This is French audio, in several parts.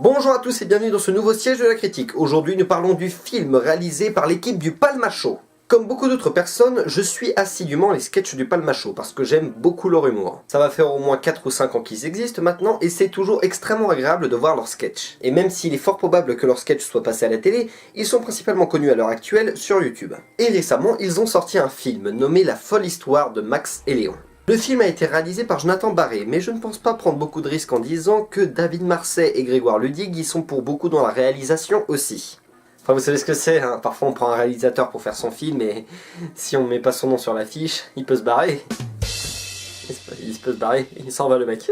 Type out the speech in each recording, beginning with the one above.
Bonjour à tous et bienvenue dans ce nouveau siège de la critique. Aujourd'hui nous parlons du film réalisé par l'équipe du Palma Show. Comme beaucoup d'autres personnes, je suis assidûment les sketchs du Palma Show parce que j'aime beaucoup leur humour. Ça va faire au moins 4 ou 5 ans qu'ils existent maintenant et c'est toujours extrêmement agréable de voir leurs sketchs. Et même s'il est fort probable que leurs sketchs soient passés à la télé, ils sont principalement connus à l'heure actuelle sur YouTube. Et récemment, ils ont sorti un film nommé La folle histoire de Max et Léon. Le film a été réalisé par Jonathan Barré, mais je ne pense pas prendre beaucoup de risques en disant que David Marseille et Grégoire Ludig y sont pour beaucoup dans la réalisation aussi. Enfin, vous savez ce que c'est, hein. Parfois on prend un réalisateur pour faire son film et si on met pas son nom sur l'affiche, il peut se barrer. Il peut se barrer, il s'en va le mec.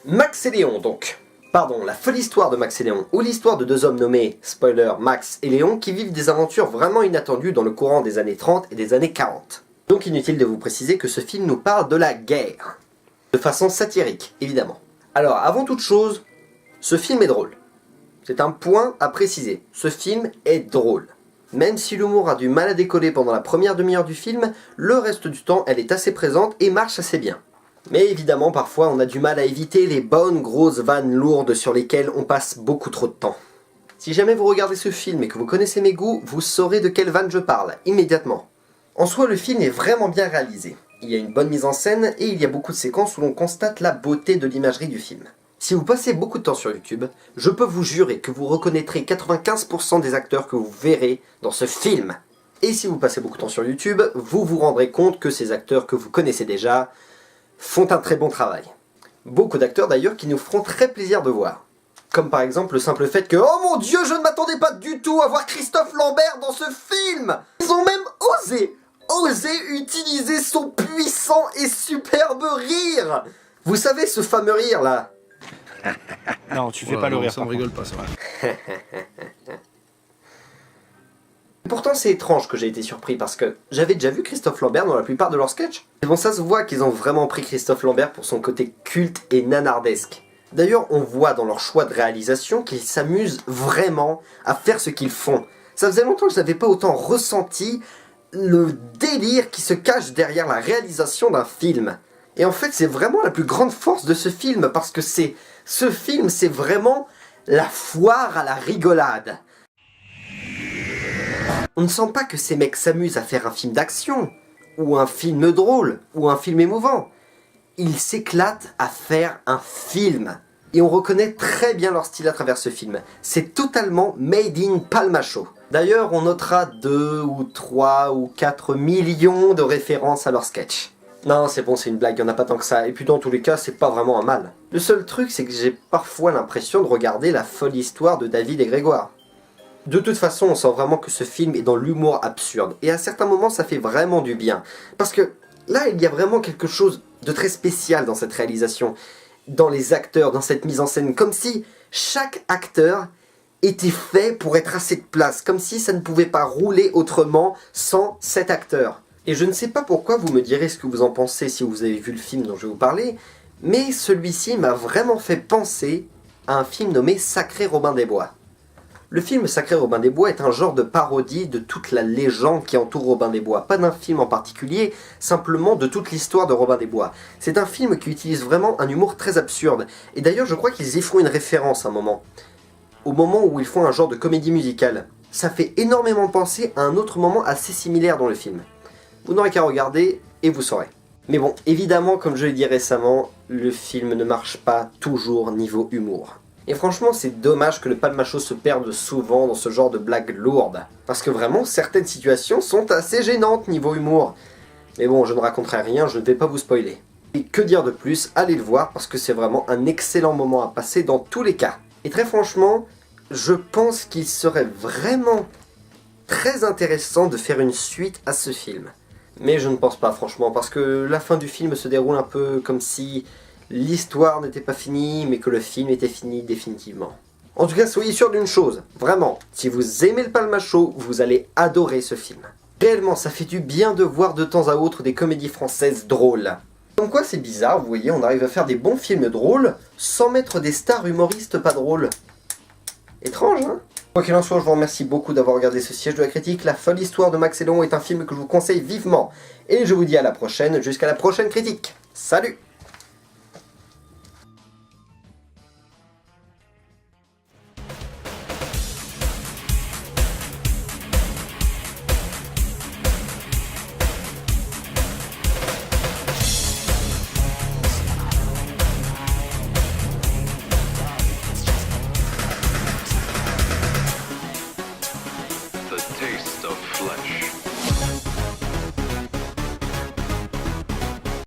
Max et Léon donc. Pardon, la folle histoire de Max et Léon, ou l'histoire de deux hommes nommés, spoiler, Max et Léon, qui vivent des aventures vraiment inattendues dans le courant des années 30 et des années 40. Donc inutile de vous préciser que ce film nous parle de la guerre. De façon satirique, évidemment. Alors, avant toute chose, ce film est drôle. C'est un point à préciser. Ce film est drôle. Même si l'humour a du mal à décoller pendant la première demi-heure du film, le reste du temps, elle est assez présente et marche assez bien. Mais évidemment, parfois, on a du mal à éviter les bonnes grosses vannes lourdes sur lesquelles on passe beaucoup trop de temps. Si jamais vous regardez ce film et que vous connaissez mes goûts, vous saurez de quelle vanne je parle, immédiatement. En soi, le film est vraiment bien réalisé. Il y a une bonne mise en scène et il y a beaucoup de séquences où l'on constate la beauté de l'imagerie du film. Si vous passez beaucoup de temps sur YouTube, je peux vous jurer que vous reconnaîtrez 95% des acteurs que vous verrez dans ce film. Et si vous passez beaucoup de temps sur YouTube, vous vous rendrez compte que ces acteurs que vous connaissez déjà font un très bon travail. Beaucoup d'acteurs d'ailleurs qui nous feront très plaisir de voir. Comme par exemple le simple fait que « Oh mon Dieu, je ne m'attendais pas du tout à voir Christophe Lambert dans ce film !» Ils ont même osé utiliser son puissant et superbe rire. Vous savez ce fameux rire là? Non, tu fais pas le rire. Ça on rigole pas, ça va. Pourtant c'est étrange que j'ai été surpris parce que j'avais déjà vu Christophe Lambert dans la plupart de leurs sketchs. Et bon, ça se voit qu'ils ont vraiment pris Christophe Lambert pour son côté culte et nanardesque. D'ailleurs, on voit dans leur choix de réalisation qu'ils s'amusent vraiment à faire ce qu'ils font. Ça faisait longtemps que je n'avais pas autant ressenti le délire qui se cache derrière la réalisation d'un film. Et en fait, c'est vraiment la plus grande force de ce film, parce que ce film, c'est vraiment la foire à la rigolade. On ne sent pas que ces mecs s'amusent à faire un film d'action, ou un film drôle, ou un film émouvant. Ils s'éclatent à faire un film. Et on reconnaît très bien leur style à travers ce film. C'est totalement made in Palma Show. D'ailleurs, on notera 2 ou 3 ou 4 millions de références à leur sketch. Non, c'est bon, c'est une blague, il n'y en a pas tant que ça. Et puis dans tous les cas, c'est pas vraiment un mal. Le seul truc, c'est que j'ai parfois l'impression de regarder la folle histoire de David et Grégoire. De toute façon, on sent vraiment que ce film est dans l'humour absurde. Et à certains moments, ça fait vraiment du bien. Parce que là, il y a vraiment quelque chose de très spécial dans cette réalisation. Dans les acteurs, dans cette mise en scène. Comme si chaque acteur était fait pour être à cette place. Comme si ça ne pouvait pas rouler autrement sans cet acteur. Et je ne sais pas pourquoi, vous me direz ce que vous en pensez si vous avez vu le film dont je vais vous parler, mais celui-ci m'a vraiment fait penser à un film nommé Sacré Robin des Bois. Le film Sacré Robin des Bois est un genre de parodie de toute la légende qui entoure Robin des Bois. Pas d'un film en particulier, simplement de toute l'histoire de Robin des Bois. C'est un film qui utilise vraiment un humour très absurde. Et d'ailleurs, je crois qu'ils y font une référence à un moment. Au moment où ils font un genre de comédie musicale. Ça fait énormément penser à un autre moment assez similaire dans le film. Vous n'aurez qu'à regarder et vous saurez. Mais bon, évidemment, comme je l'ai dit récemment, le film ne marche pas toujours niveau humour. Et franchement, c'est dommage que le Palma Show se perde souvent dans ce genre de blagues lourdes. Parce que vraiment, certaines situations sont assez gênantes niveau humour. Mais bon, je ne raconterai rien, je ne vais pas vous spoiler. Et que dire de plus, allez le voir parce que c'est vraiment un excellent moment à passer dans tous les cas. Et très franchement, je pense qu'il serait vraiment très intéressant de faire une suite à ce film. Mais je ne pense pas franchement, parce que la fin du film se déroule un peu comme si l'histoire n'était pas finie, mais que le film était fini définitivement. En tout cas, soyez sûr d'une chose, vraiment, si vous aimez le Palma Show, vous allez adorer ce film. Réellement, ça fait du bien de voir de temps à autre des comédies françaises drôles. Comme quoi c'est bizarre, vous voyez, on arrive à faire des bons films drôles, sans mettre des stars humoristes pas drôles. Étrange, hein? Quoi qu'il en soit, je vous remercie beaucoup d'avoir regardé ce siège de la critique. La folle histoire de Max et Léon est un film que je vous conseille vivement. Et je vous dis à la prochaine, jusqu'à la prochaine critique. Salut!